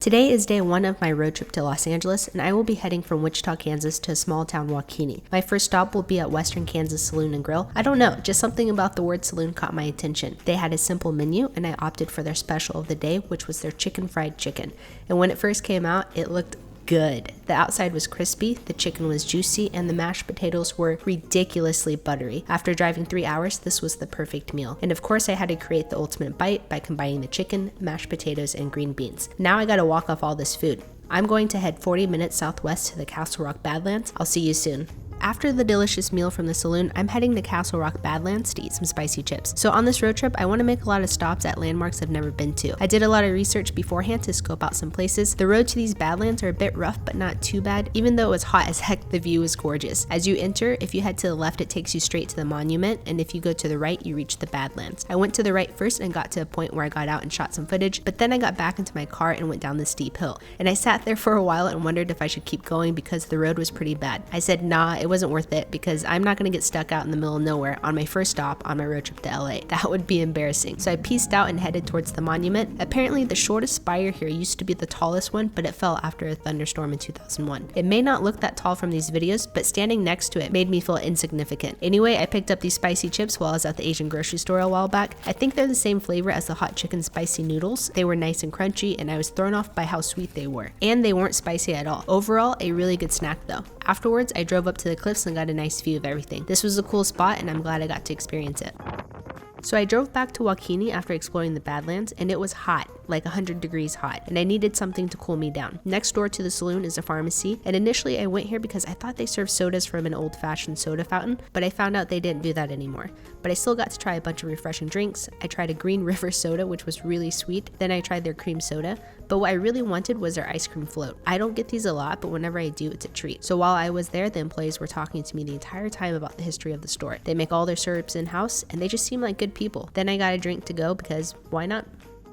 Today is day 1 of my road trip to Los Angeles, and I will be heading from Wichita, Kansas to a small town Waukene. My first stop will be at Western Kansas Saloon and Grill. I don't know, just something about the word saloon caught my attention. They had a simple menu, and I opted for their special of the day, which was their chicken fried chicken. And when it first came out, it looked good. The outside was crispy, the chicken was juicy, and the mashed potatoes were ridiculously buttery. After driving 3 hours, this was the perfect meal. And of course, I had to create the ultimate bite by combining the chicken, mashed potatoes, and green beans. Now I gotta walk off all this food. I'm going to head 40 minutes southwest to the Castle Rock Badlands. I'll see you soon. After the delicious meal from the saloon, I'm heading to Castle Rock Badlands to eat some spicy chips. So on this road trip, I want to make a lot of stops at landmarks I've never been to. I did a lot of research beforehand to scope out some places. The road to these Badlands are a bit rough, but not too bad. Even though it was hot as heck, the view is gorgeous. As you enter, if you head to the left, it takes you straight to the monument, and if you go to the right, you reach the Badlands. I went to the right first and got to a point where I got out and shot some footage, but then I got back into my car and went down the steep hill. And I sat there for a while and wondered if I should keep going because the road was pretty bad. I said, nah, it wasn't worth it because I'm not going to get stuck out in the middle of nowhere on my first stop on my road trip to LA. That would be embarrassing. So I pieced out and headed towards the monument. Apparently the shortest spire here used to be the tallest one, but it fell after a thunderstorm in 2001. It may not look that tall from these videos, but standing next to it made me feel insignificant. Anyway, I picked up these spicy chips while I was at the Asian grocery store a while back. I think they're the same flavor as the hot chicken spicy noodles. They were nice and crunchy, and I was thrown off by how sweet they were. And they weren't spicy at all. Overall, a really good snack though. Afterwards, I drove up to the cliffs and got a nice view of everything. This was a cool spot, and I'm glad I got to experience it. So I drove back to Waukene after exploring the Badlands, and it was hot, like 100 degrees hot, and I needed something to cool me down. Next door to the saloon is a pharmacy, and initially I went here because I thought they served sodas from an old-fashioned soda fountain, but I found out they didn't do that anymore. But I still got to try a bunch of refreshing drinks. I tried a Green River soda, which was really sweet. Then I tried their cream soda, but what I really wanted was their ice cream float. I don't get these a lot, but whenever I do, it's a treat. So while I was there, the employees were talking to me the entire time about the history of the store. They make all their syrups in-house, and they just seem like good people. Then I got a drink to go because why not?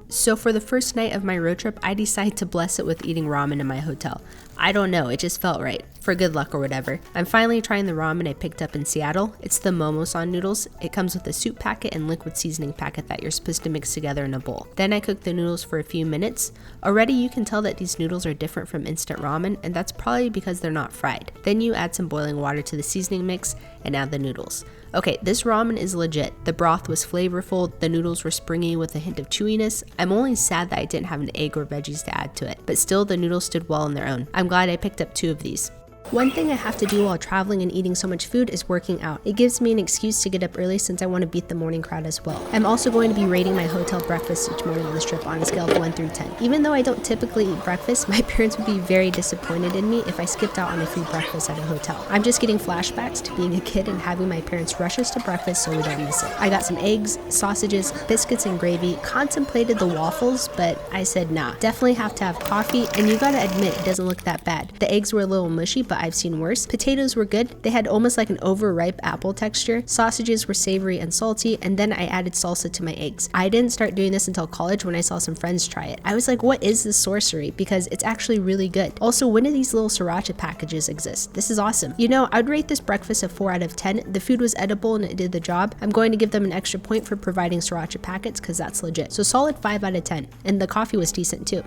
So for the first night of my road trip, I decided to bless it with eating ramen in my hotel. I don't know, it just felt right. For good luck or whatever. I'm finally trying the ramen I picked up in Seattle. It's the Momosan noodles. It comes with a soup packet and liquid seasoning packet that you're supposed to mix together in a bowl. Then I cooked the noodles for a few minutes. Already you can tell that these noodles are different from instant ramen, and that's probably because they're not fried. Then you add some boiling water to the seasoning mix and add the noodles. Okay, this ramen is legit. The broth was flavorful, the noodles were springy with a hint of chewiness. I'm only sad that I didn't have an egg or veggies to add to it, but still the noodles stood well on their own. I'm glad I picked up 2 of these. One thing I have to do while traveling and eating so much food is working out. It gives me an excuse to get up early since I want to beat the morning crowd as well. I'm also going to be rating my hotel breakfast each morning on this trip on a scale of 1 through 10. Even though I don't typically eat breakfast, my parents would be very disappointed in me if I skipped out on a free breakfast at a hotel. I'm just getting flashbacks to being a kid and having my parents rush us to breakfast so we don't miss it. I got some eggs, sausages, biscuits, and gravy, contemplated the waffles, but I said nah. Definitely have to have coffee, and you gotta admit it doesn't look that bad. The eggs were a little mushy, but I've seen worse. Potatoes were good. They had almost like an overripe apple texture. Sausages were savory and salty, and then I added salsa to my eggs. I didn't start doing this until college when I saw some friends try it. I was like, what is this sorcery? Because it's actually really good. Also, when do these little sriracha packages exist? This is awesome. You know, I'd rate this breakfast a 4 out of 10. The food was edible and it did the job. I'm going to give them an extra point for providing sriracha packets because that's legit. So solid 5 out of 10. And the coffee was decent too.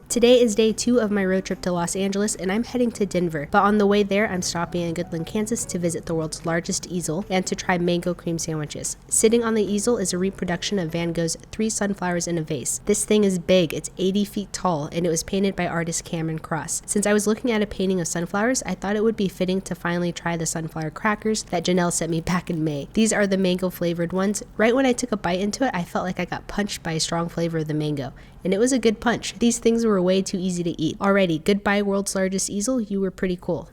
Today is day 2 of my road trip to Los Angeles, and I'm heading to Denver. But on the way there, I'm stopping in Goodland, Kansas to visit the world's largest easel and to try mango cream sandwiches. Sitting on the easel is a reproduction of Van Gogh's 3 Sunflowers in a Vase. This thing is big, it's 80 feet tall, and it was painted by artist Cameron Cross. Since I was looking at a painting of sunflowers, I thought it would be fitting to finally try the sunflower crackers that Janelle sent me back in May. These are the mango flavored ones. Right when I took a bite into it, I felt like I got punched by a strong flavor of the mango. And it was a good punch. These things were way too easy to eat. Alrighty, goodbye world's largest easel, you were pretty cool.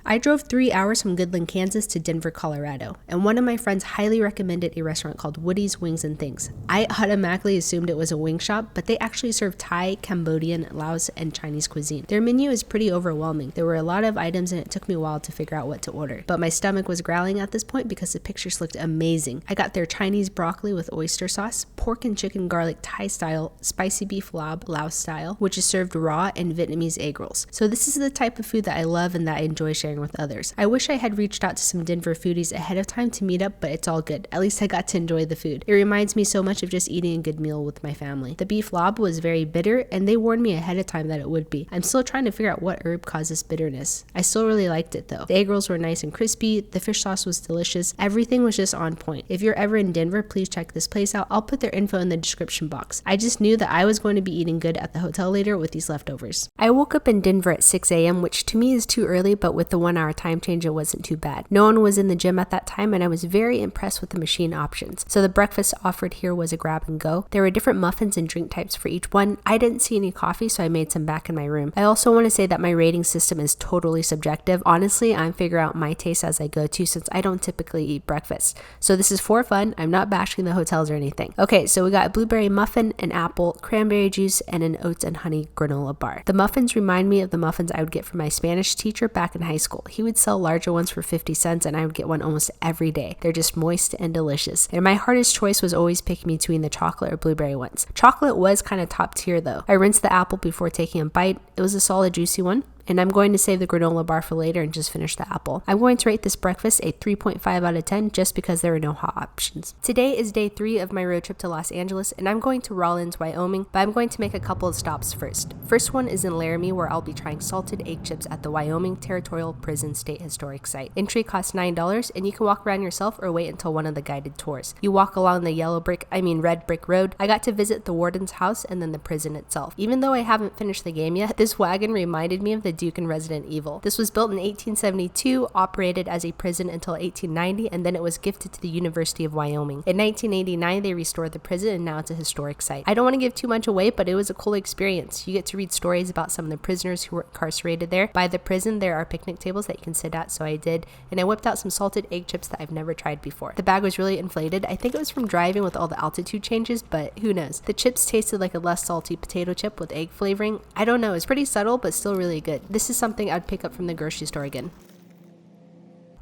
I drove 3 hours from Goodland, Kansas to Denver, Colorado, and one of my friends highly recommended a restaurant called Woody's Wings and Things. I automatically assumed it was a wing shop, but they actually serve Thai, Cambodian, Laos, and Chinese cuisine. Their menu is pretty overwhelming. There were a lot of items and it took me a while to figure out what to order, but my stomach was growling at this point because the pictures looked amazing. I got their Chinese broccoli with oyster sauce, pork and chicken garlic Thai style, spicy beef lob Laos style, which is served raw, and Vietnamese egg rolls. So this is the type of food that I love and that I enjoy sharing sharing with others. I wish I had reached out to some Denver foodies ahead of time to meet up, but it's all good. At least I got to enjoy the food. It reminds me so much of just eating a good meal with my family. The beef lob was very bitter, and they warned me ahead of time that it would be. I'm still trying to figure out what herb causes bitterness. I still really liked it though. The egg rolls were nice and crispy, the fish sauce was delicious, everything was just on point. If you're ever in Denver, please check this place out. I'll put their info in the description box. I just knew that I was going to be eating good at the hotel later with these leftovers. I woke up in Denver at 6 a.m., which to me is too early, but with the 1 hour time change, it wasn't too bad. No one was in the gym at that time, and I was very impressed with the machine options. So the breakfast offered here was a grab and go. There were different muffins and drink types for each one. I didn't see any coffee, so I made some back in my room. I also want to say that my rating system is totally subjective. Honestly, I'm figuring out my taste as I go too, since I don't typically eat breakfast. So this is for fun. I'm not bashing the hotels or anything. Okay, so we got a blueberry muffin, an apple, cranberry juice, and an oats and honey granola bar. The muffins remind me of the muffins I would get from my Spanish teacher back in high school. He would sell larger ones for 50 cents, and I would get one almost every day. They're just moist and delicious. And my hardest choice was always picking between the chocolate or blueberry ones. Chocolate was kind of top tier though. I rinsed the apple before taking a bite. It was a solid juicy one. And I'm going to save the granola bar for later and just finish the apple. I'm going to rate this breakfast a 3.5 out of 10 just because there were no hot options. Today is day 3 of my road trip to Los Angeles, and I'm going to Rollins, Wyoming, but I'm going to make a couple of stops first. First one is in Laramie, where I'll be trying salted egg chips at the Wyoming Territorial Prison State Historic Site. Entry costs $9, and you can walk around yourself or wait until one of the guided tours. You walk along the red brick road. I got to visit the warden's house and then the prison itself. Even though I haven't finished the game yet, this wagon reminded me of the Duke in Resident Evil. This was built in 1872, operated as a prison until 1890, and then it was gifted to the University of Wyoming. In 1989, they restored the prison, and now it's a historic site. I don't want to give too much away, but it was a cool experience. You get to read stories about some of the prisoners who were incarcerated there. By the prison, there are picnic tables that you can sit at, so I did, and I whipped out some salted egg chips that I've never tried before. The bag was really inflated. I think it was from driving with all the altitude changes, but who knows. The chips tasted like a less salty potato chip with egg flavoring. I don't know, it's pretty subtle, but still really good. This is something I'd pick up from the grocery store again.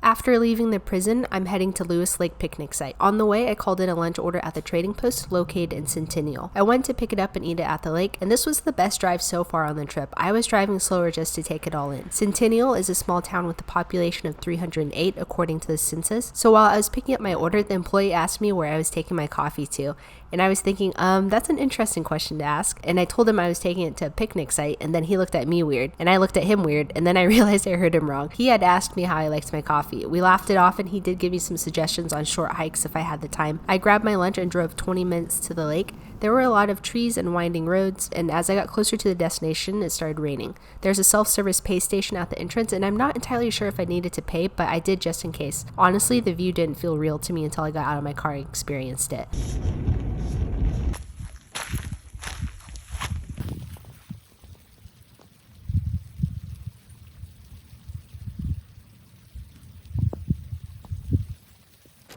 After leaving the prison, I'm heading to Lewis Lake picnic site. On the way, I called in a lunch order at the trading post located in Centennial. I went to pick it up and eat it at the lake, and this was the best drive so far on the trip. I was driving slower just to take it all in. Centennial is a small town with a population of 308 according to the census. So while I was picking up my order, the employee asked me where I was taking my coffee to. And I was thinking, that's an interesting question to ask. And I told him I was taking it to a picnic site, and then he looked at me weird, and I looked at him weird, and then I realized I heard him wrong. He had asked me how I liked my coffee. We laughed it off, and he did give me some suggestions on short hikes if I had the time. I grabbed my lunch and drove 20 minutes to the lake. There were a lot of trees and winding roads, and as I got closer to the destination, it started raining. There's a self-service pay station at the entrance, and I'm not entirely sure if I needed to pay, but I did just in case. Honestly, the view didn't feel real to me until I got out of my car and experienced it.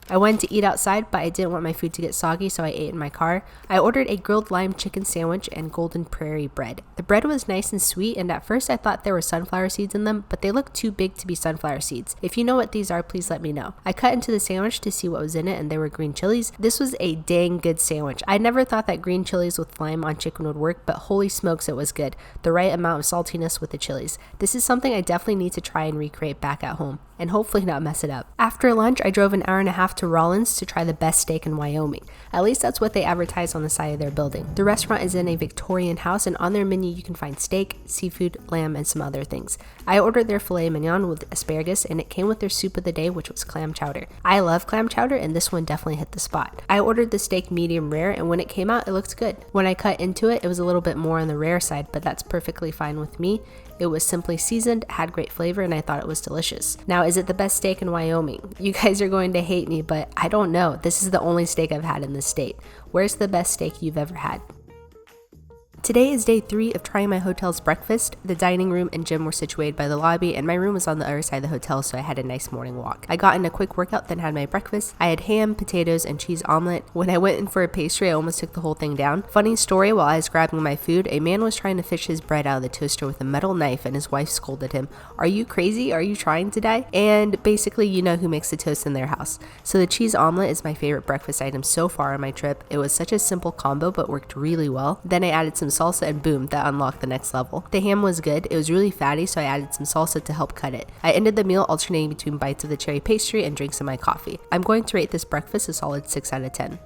I went to eat outside, but I didn't want my food to get soggy, so I ate in my car. I ordered a grilled lime chicken sandwich and golden prairie bread. The bread was nice and sweet, and at first I thought there were sunflower seeds in them, but they looked too big to be sunflower seeds. If you know what these are, please let me know. I cut into the sandwich to see what was in it, and there were green chilies. This was a dang good sandwich. I never thought that green chilies with lime on chicken would work, but holy smokes, it was good. The right amount of saltiness with the chilies. This is something I definitely need to try and recreate back at home, and hopefully not mess it up. After lunch, I drove an hour and a half to Rollins to try the best steak in Wyoming. At least that's what they advertise on the side of their building. The restaurant is in a Victorian house, and on their menu you can find steak, seafood, lamb, and some other things. I ordered their filet mignon with asparagus, and it came with their soup of the day, which was clam chowder. I love clam chowder, and this one definitely hit the spot. I ordered the steak medium rare, and when it came out, it looked good. When I cut into it, it was a little bit more on the rare side, but that's perfectly fine with me. It was simply seasoned, had great flavor, and I thought it was delicious. Now, is it the best steak in Wyoming? You guys are going to hate me, but I don't know. This is the only steak I've had in this state. Where's the best steak you've ever had? Today is day 3 of trying my hotel's breakfast. The dining room and gym were situated by the lobby, and my room was on the other side of the hotel, so I had a nice morning walk. I got in a quick workout, then had my breakfast. I had ham, potatoes, and cheese omelet. When I went in for a pastry, I almost took the whole thing down. Funny story, while I was grabbing my food, a man was trying to fish his bread out of the toaster with a metal knife, and his wife scolded him. "Are you crazy? Are you trying to die?" And basically, you know who makes the toast in their house. So the cheese omelet is my favorite breakfast item so far on my trip. It was such a simple combo, but worked really well. Then I added some salsa, and boom, that unlocked the next level. The ham was good. It was really fatty, so I added some salsa to help cut it. I ended the meal alternating between bites of the cherry pastry and drinks of my coffee. I'm going to rate this breakfast a solid 6 out of 10.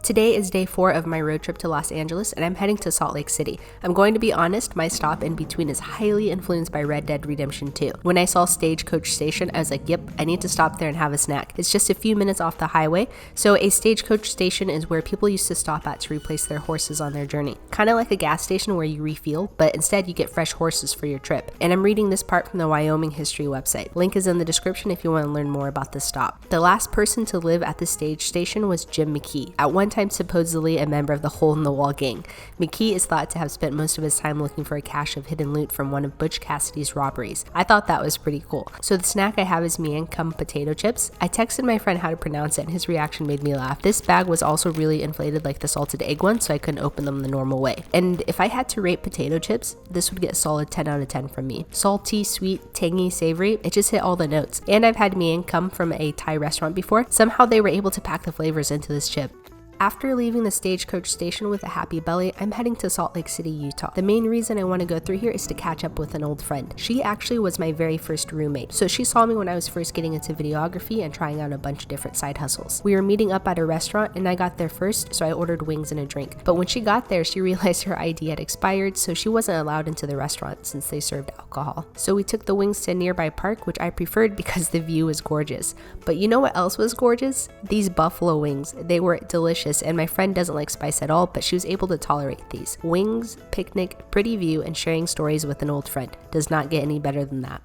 Today is day 4 of my road trip to Los Angeles, and I'm heading to Salt Lake City. I'm going to be honest, my stop in between is highly influenced by Red Dead Redemption 2. When I saw Stagecoach Station, I was like, yep, I need to stop there and have a snack. It's just a few minutes off the highway, so a Stagecoach Station is where people used to stop at to replace their horses on their journey. Kind of like a gas station where you refuel, but instead you get fresh horses for your trip. And I'm reading this part from the Wyoming history website. Link is in the description if you want to learn more about this stop. The last person to live at the stage station was Jim McKee. At one time supposedly a member of the Hole in the Wall gang. McKee is thought to have spent most of his time looking for a cache of hidden loot from one of Butch Cassidy's robberies. I thought that was pretty cool. So the snack I have is Miang Kham potato chips. I texted my friend how to pronounce it and his reaction made me laugh. This bag was also really inflated like the salted egg one, so I couldn't open them the normal way. And if I had to rate potato chips, this would get a solid 10 out of 10 from me. Salty, sweet, tangy, savory, it just hit all the notes. And I've had Miang Kham from a Thai restaurant before. Somehow they were able to pack the flavors into this chip. After leaving the Stagecoach Station with a happy belly, I'm heading to Salt Lake City, Utah. The main reason I want to go through here is to catch up with an old friend. She actually was my very first roommate, so she saw me when I was first getting into videography and trying out a bunch of different side hustles. We were meeting up at a restaurant and I got there first, so I ordered wings and a drink. But when she got there, she realized her ID had expired, so she wasn't allowed into the restaurant since they served alcohol. So we took the wings to a nearby park, which I preferred because the view was gorgeous. But you know what else was gorgeous? These buffalo wings. They were delicious. And my friend doesn't like spice at all, but she was able to tolerate these. Wings, picnic, pretty view, and sharing stories with an old friend. Does not get any better than that.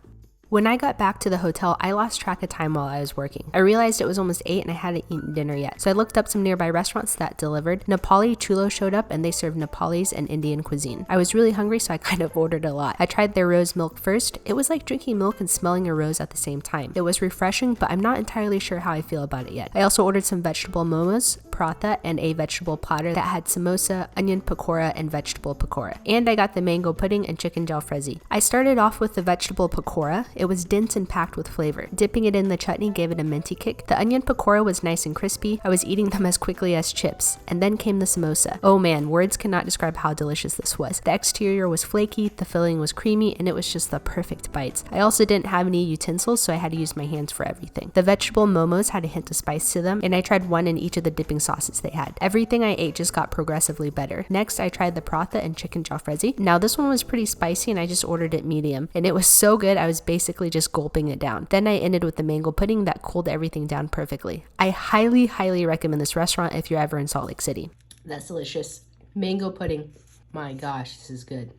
When I got back to the hotel, I lost track of time while I was working. I realized it was almost 8 and I hadn't eaten dinner yet, so I looked up some nearby restaurants that delivered. Nepali Chulo showed up and they served Nepalese and Indian cuisine. I was really hungry, so I kind of ordered a lot. I tried their rose milk first. It was like drinking milk and smelling a rose at the same time. It was refreshing, but I'm not entirely sure how I feel about it yet. I also ordered some vegetable momos, paratha, and a vegetable platter that had samosa, onion pakora, and vegetable pakora. And I got the mango pudding and chicken jalfrezi. I started off with the vegetable pakora. It was dense and packed with flavor. Dipping it in the chutney gave it a minty kick. The onion pakora was nice and crispy. I was eating them as quickly as chips. And then came the samosa. Oh man, words cannot describe how delicious this was. The exterior was flaky, the filling was creamy, and it was just the perfect bites. I also didn't have any utensils, so I had to use my hands for everything. The vegetable momos had a hint of spice to them, and I tried one in each of the dipping sauces they had. Everything I ate just got progressively better. Next, I tried the paratha and chicken jalfrezi. Now this one was pretty spicy and I just ordered it medium, and it was so good I was basically just gulping it down. Then I ended with the mango pudding that cooled everything down perfectly. I highly recommend this restaurant if you're ever in Salt Lake City. That's delicious. Mango pudding. My gosh, this is good.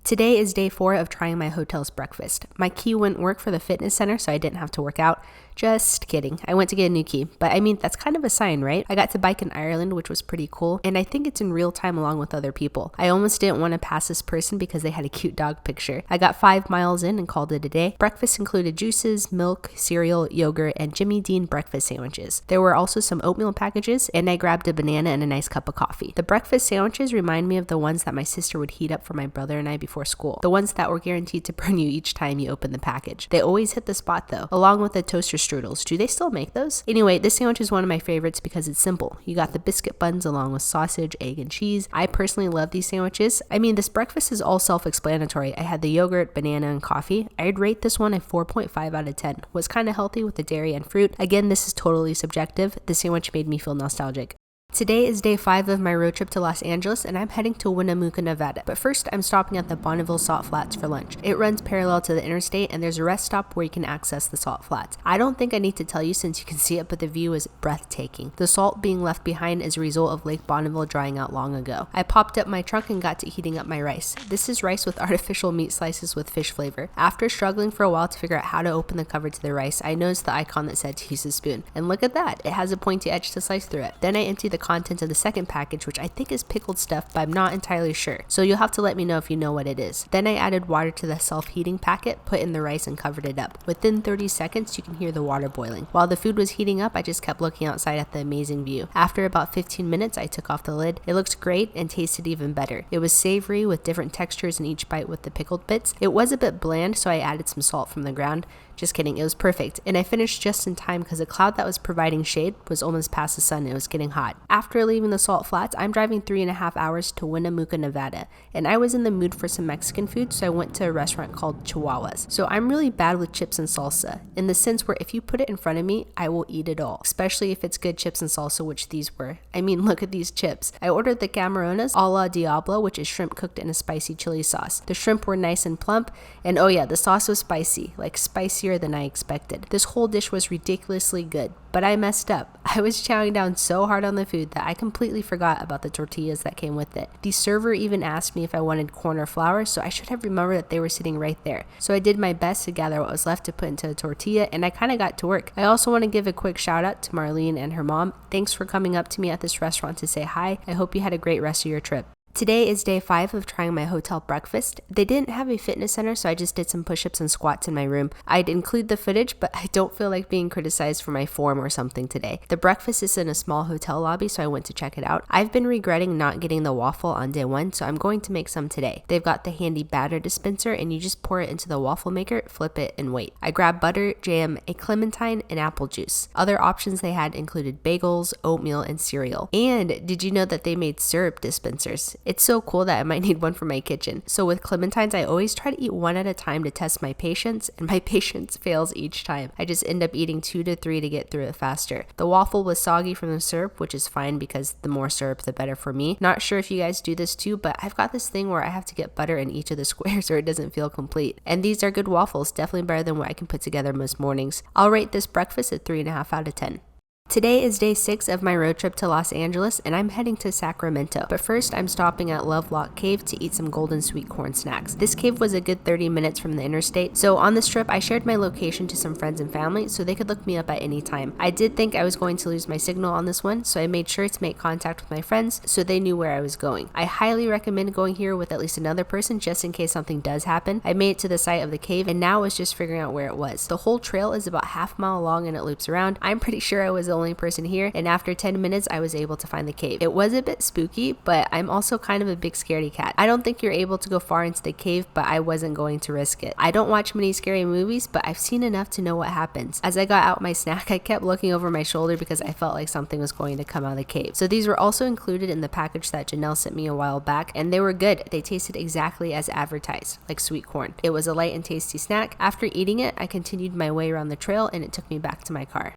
Today is day 4 of trying my hotel's breakfast. My key wouldn't work for the fitness center, so I didn't have to work out. Just kidding. I went to get a new key, but I mean, that's kind of a sign, right? I got to bike in Ireland, which was pretty cool, and I think it's in real time along with other people. I almost didn't want to pass this person because they had a cute dog picture. I got 5 miles in and called it a day. Breakfast included juices, milk, cereal, yogurt, and Jimmy Dean breakfast sandwiches. There were also some oatmeal packages, and I grabbed a banana and a nice cup of coffee. The breakfast sandwiches remind me of the ones that my sister would heat up for my brother and I before school. The ones that were guaranteed to burn you each time you open the package. They always hit the spot though, along with the toaster strudels. Do they still make those? Anyway, this sandwich is one of my favorites because it's simple. You got the biscuit buns along with sausage, egg, and cheese. I personally love these sandwiches. I mean, this breakfast is all self-explanatory. I had the yogurt, banana, and coffee. I'd rate this one a 4.5 out of 10. Was kind of healthy with the dairy and fruit. Again, this is totally subjective. The sandwich made me feel nostalgic. Today is day 5 of my road trip to Los Angeles, and I'm heading to Winnemucca, Nevada. But first, I'm stopping at the Bonneville Salt Flats for lunch. It runs parallel to the interstate, and there's a rest stop where you can access the salt flats. I don't think I need to tell you since you can see it, but the view is breathtaking. The salt being left behind is a result of Lake Bonneville drying out long ago. I popped up my trunk and got to heating up my rice. This is rice with artificial meat slices with fish flavor. After struggling for a while to figure out how to open the cover to the rice, I noticed the icon that said to use a spoon. And look at that, it has a pointy edge to slice through it. Then I emptied the contents of the second package, which I think is pickled stuff, but I'm not entirely sure. So you'll have to let me know if you know what it is. Then I added water to the self-heating packet, put in the rice, and covered it up. Within 30 seconds, you can hear the water boiling. While the food was heating up, I just kept looking outside at the amazing view. After about 15 minutes, I took off the lid. It looked great and tasted even better. It was savory with different textures in each bite with the pickled bits. It was a bit bland, so I added some salt from the ground. Just kidding, it was perfect. And I finished just in time because the cloud that was providing shade was almost past the sun and it was getting hot. After leaving the Salt Flats, I'm driving 3.5 hours to Winnemucca, Nevada, and I was in the mood for some Mexican food, so I went to a restaurant called Chihuahuas. So I'm really bad with chips and salsa, in the sense where if you put it in front of me, I will eat it all, especially if it's good chips and salsa, which these were. I mean, look at these chips. I ordered the camarones a la Diablo, which is shrimp cooked in a spicy chili sauce. The shrimp were nice and plump, and oh yeah, the sauce was spicy, like spicier than I expected. This whole dish was ridiculously good, but I messed up. I was chowing down so hard on the food that I completely forgot about the tortillas that came with it. The server even asked me if I wanted corn or flour, so I should have remembered that they were sitting right there. So I did my best to gather what was left to put into a tortilla, and I kind of got to work. I also want to give a quick shout out to Marlene and her mom. Thanks for coming up to me at this restaurant to say hi. I hope you had a great rest of your trip. Today is day 5 of trying my hotel breakfast. They didn't have a fitness center, so I just did some push-ups and squats in my room. I'd include the footage, but I don't feel like being criticized for my form or something today. The breakfast is in a small hotel lobby, so I went to check it out. I've been regretting not getting the waffle on day 1, so I'm going to make some today. They've got the handy batter dispenser, and you just pour it into the waffle maker, flip it, and wait. I grabbed butter, jam, a clementine, and apple juice. Other options they had included bagels, oatmeal, and cereal. And did you know that they made syrup dispensers? It's so cool that I might need one for my kitchen. So with clementines, I always try to eat one at a time to test my patience, and my patience fails each time. I just end up eating 2 to 3 to get through it faster. The waffle was soggy from the syrup, which is fine because the more syrup, the better for me. Not sure if you guys do this too, but I've got this thing where I have to get butter in each of the squares or it doesn't feel complete. And these are good waffles, definitely better than what I can put together most mornings. I'll rate this breakfast at 3.5 out of 10. Today is day 6 of my road trip to Los Angeles, and I'm heading to Sacramento. But first, I'm stopping at Lovelock Cave to eat some golden sweet corn snacks. This cave was a good 30 minutes from the interstate, so on this trip, I shared my location to some friends and family so they could look me up at any time. I did think I was going to lose my signal on this one, so I made sure to make contact with my friends so they knew where I was going. I highly recommend going here with at least another person just in case something does happen. I made it to the site of the cave, and now was just figuring out where it was. The whole trail is about half a mile long and it loops around. I'm pretty sure I was the only person here, and after 10 minutes I was able to find the cave. It was a bit spooky, but I'm also kind of a big scaredy cat. I don't think you're able to go far into the cave, but I wasn't going to risk it. I don't watch many scary movies, but I've seen enough to know what happens. As I got out my snack, I kept looking over my shoulder because I felt like something was going to come out of the cave. So these were also included in the package that Janelle sent me a while back, and they were good. They tasted exactly as advertised, like sweet corn. It was a light and tasty snack. After eating it, I continued my way around the trail, and it took me back to my car.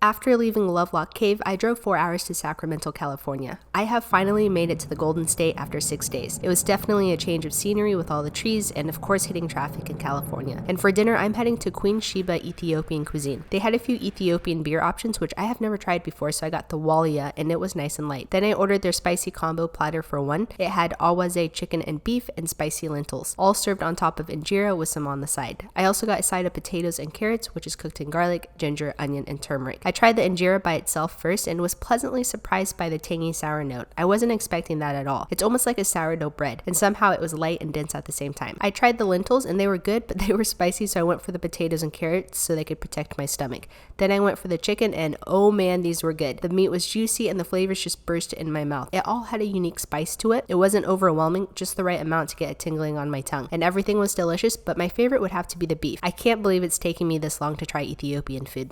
After leaving Lovelock Cave, I drove 4 hours to Sacramento, California. I have finally made it to the Golden State after 6 days. It was definitely a change of scenery with all the trees and of course hitting traffic in California. And for dinner, I'm heading to Queen Sheba Ethiopian cuisine. They had a few Ethiopian beer options, which I have never tried before, so I got the walia and it was nice and light. Then I ordered their spicy combo platter for one. It had awaze chicken and beef and spicy lentils, all served on top of injera with some on the side. I also got a side of potatoes and carrots, which is cooked in garlic, ginger, onion, and turmeric. I tried the injera by itself first and was pleasantly surprised by the tangy sour note. I wasn't expecting that at all. It's almost like a sourdough bread, and somehow it was light and dense at the same time. I tried the lentils and they were good, but they were spicy, so I went for the potatoes and carrots so they could protect my stomach. Then I went for the chicken, and oh man, these were good. The meat was juicy and the flavors just burst in my mouth. It all had a unique spice to it. It wasn't overwhelming, just the right amount to get it tingling on my tongue. And everything was delicious, but my favorite would have to be the beef. I can't believe it's taking me this long to try Ethiopian food.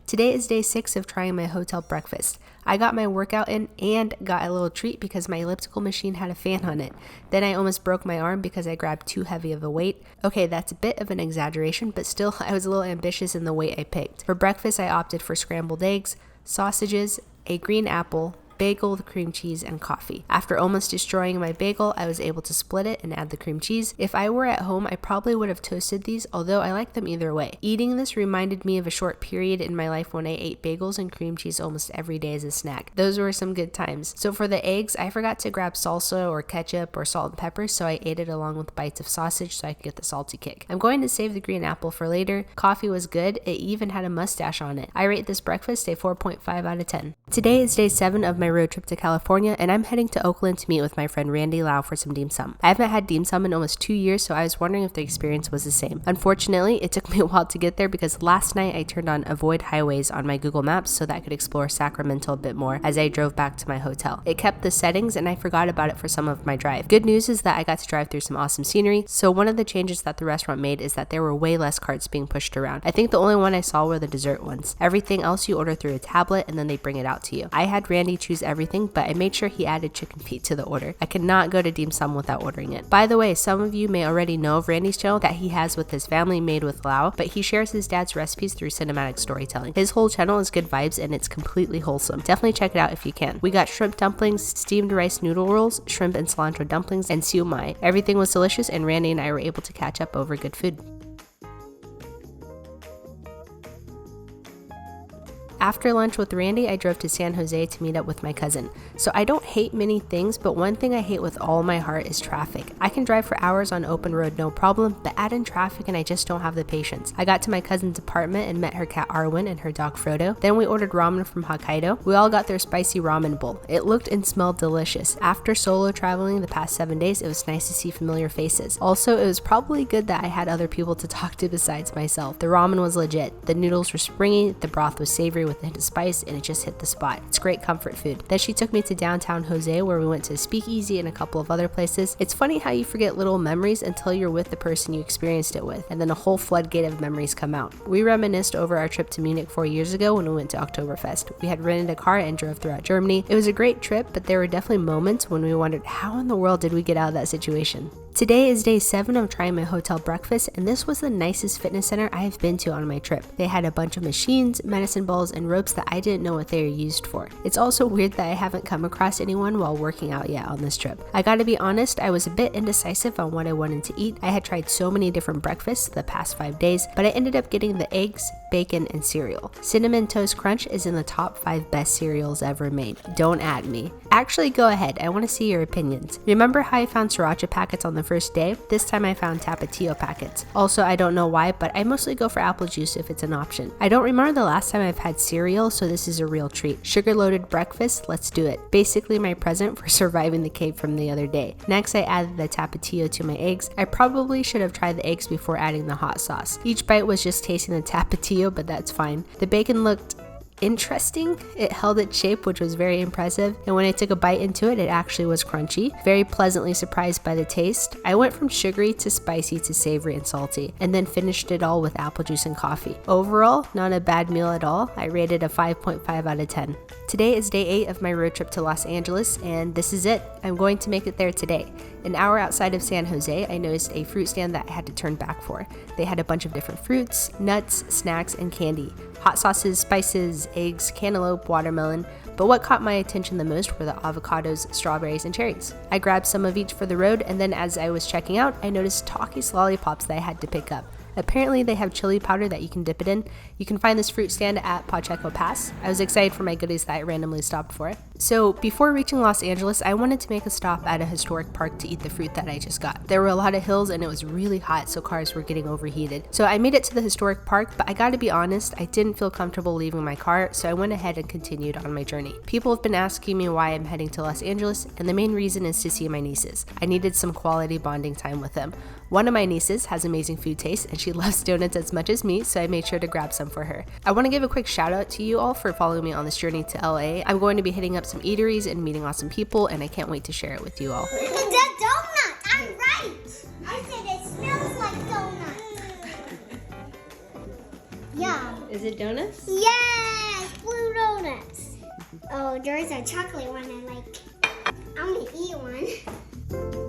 Today is day 6 of trying my hotel breakfast. I got my workout in and got a little treat because my elliptical machine had a fan on it. Then I almost broke my arm because I grabbed too heavy of a weight. Okay, that's a bit of an exaggeration, but still I was a little ambitious in the weight I picked. For breakfast, I opted for scrambled eggs, sausages, a green apple, bagel with cream cheese, and coffee. After almost destroying my bagel, I was able to split it and add the cream cheese. If I were at home, I probably would have toasted these, although I like them either way. Eating this reminded me of a short period in my life when I ate bagels and cream cheese almost every day as a snack. Those were some good times. So for the eggs, I forgot to grab salsa or ketchup or salt and pepper, so I ate it along with bites of sausage so I could get the salty kick. I'm going to save the green apple for later. Coffee was good. It even had a mustache on it. I rate this breakfast a 4.5 out of 10. Today is day 7 of my my road trip to California, and I'm heading to Oakland to meet with my friend Randy Lau for some dim sum. I haven't had dim sum in almost 2 years, so I was wondering if the experience was the same. Unfortunately, it took me a while to get there because last night I turned on avoid highways on my Google Maps so that I could explore Sacramento a bit more as I drove back to my hotel. It kept the settings and I forgot about it for some of my drive. Good news is that I got to drive through some awesome scenery, so one of the changes that the restaurant made is that there were way less carts being pushed around. I think the only one I saw were the dessert ones. Everything else you order through a tablet and then they bring it out to you. I had Randy choose everything, but I made sure he added chicken feet to the order. I could not go to dim sum without ordering it. By the way, some of you may already know of Randy's channel that he has with his family Made with Lau, but he shares his dad's recipes through cinematic storytelling. His whole channel is good vibes and it's completely wholesome. Definitely check it out if you can. We got shrimp dumplings, steamed rice noodle rolls, shrimp and cilantro dumplings, and siu mai. Everything was delicious and Randy and I were able to catch up over good food. After lunch with Randy, I drove to San Jose to meet up with my cousin. So I don't hate many things, but one thing I hate with all my heart is traffic. I can drive for hours on open road, no problem, but add in traffic and I just don't have the patience. I got to my cousin's apartment and met her cat Arwen and her dog Frodo. Then we ordered ramen from Hokkaido. We all got their spicy ramen bowl. It looked and smelled delicious. After solo traveling the past 7 days, it was nice to see familiar faces. Also, it was probably good that I had other people to talk to besides myself. The ramen was legit. The noodles were springy, the broth was savory with a hint of spice, and it just hit the spot. It's great comfort food. Then she took me to downtown Jose where we went to a speakeasy and a couple of other places. It's funny how you forget little memories until you're with the person you experienced it with, and then a whole floodgate of memories come out. We reminisced over our trip to Munich 4 years ago when we went to Oktoberfest. We had rented a car and drove throughout Germany. It was a great trip, but there were definitely moments when we wondered how in the world did we get out of that situation. Today is day 7 of trying my hotel breakfast, and this was the nicest fitness center I have been to on my trip. They had a bunch of machines, medicine balls, and ropes that I didn't know what they were used for. It's also weird that I haven't come across anyone while working out yet on this trip. I gotta be honest, I was a bit indecisive on what I wanted to eat. I had tried so many different breakfasts the past 5 days, but I ended up getting the eggs, bacon, and cereal. Cinnamon Toast Crunch is in the top 5 best cereals ever made. Don't at me. Actually, go ahead. I want to see your opinions. Remember how I found sriracha packets on the first day? This time I found Tapatio packets. Also, I don't know why, but I mostly go for apple juice if it's an option. I don't remember the last time I've had cereal, so this is a real treat. Sugar-loaded breakfast, let's do it. Basically my present for surviving the cave from the other day. Next, I added the Tapatio to my eggs. I probably should have tried the eggs before adding the hot sauce. Each bite was just tasting the Tapatio, but that's fine. The bacon looked interesting. It held its shape, which was very impressive, and when I took a bite into it, it actually was crunchy. Very pleasantly surprised by the taste. I went from sugary to spicy to savory and salty, and then finished it all with apple juice and coffee. Overall, not a bad meal at all. I rated a 5.5 out of 10. Today is day 8 of my road trip to Los Angeles, and this is it. I'm going to make it there today. An hour outside of San Jose, I noticed a fruit stand that I had to turn back for. They had a bunch of different fruits, nuts, snacks, and candy. Hot sauces, spices, eggs, cantaloupe, watermelon, but what caught my attention the most were the avocados, strawberries, and cherries. I grabbed some of each for the road, and then as I was checking out, I noticed Takis lollipops that I had to pick up. Apparently they have chili powder that you can dip it in. You can find this fruit stand at Pacheco Pass. I was excited for my goodies that I randomly stopped for. So before reaching Los Angeles, I wanted to make a stop at a historic park to eat the fruit that I just got. There were a lot of hills and it was really hot, so cars were getting overheated. So I made it to the historic park, but I gotta be honest, I didn't feel comfortable leaving my car, so I went ahead and continued on my journey. People have been asking me why I'm heading to Los Angeles, and the main reason is to see my nieces. I needed some quality bonding time with them. One of my nieces has amazing food taste and she loves donuts as much as me, so I made sure to grab some for her. I want to give a quick shout out to you all for following me on this journey to LA. I'm going to be hitting up some eateries and meeting awesome people, and I can't wait to share it with you all. It's a donut! I'm right! I said it smells like donuts. Yum. Is it donuts? Yes! Blue donuts. Oh, there's a chocolate one I like. I'm gonna eat one.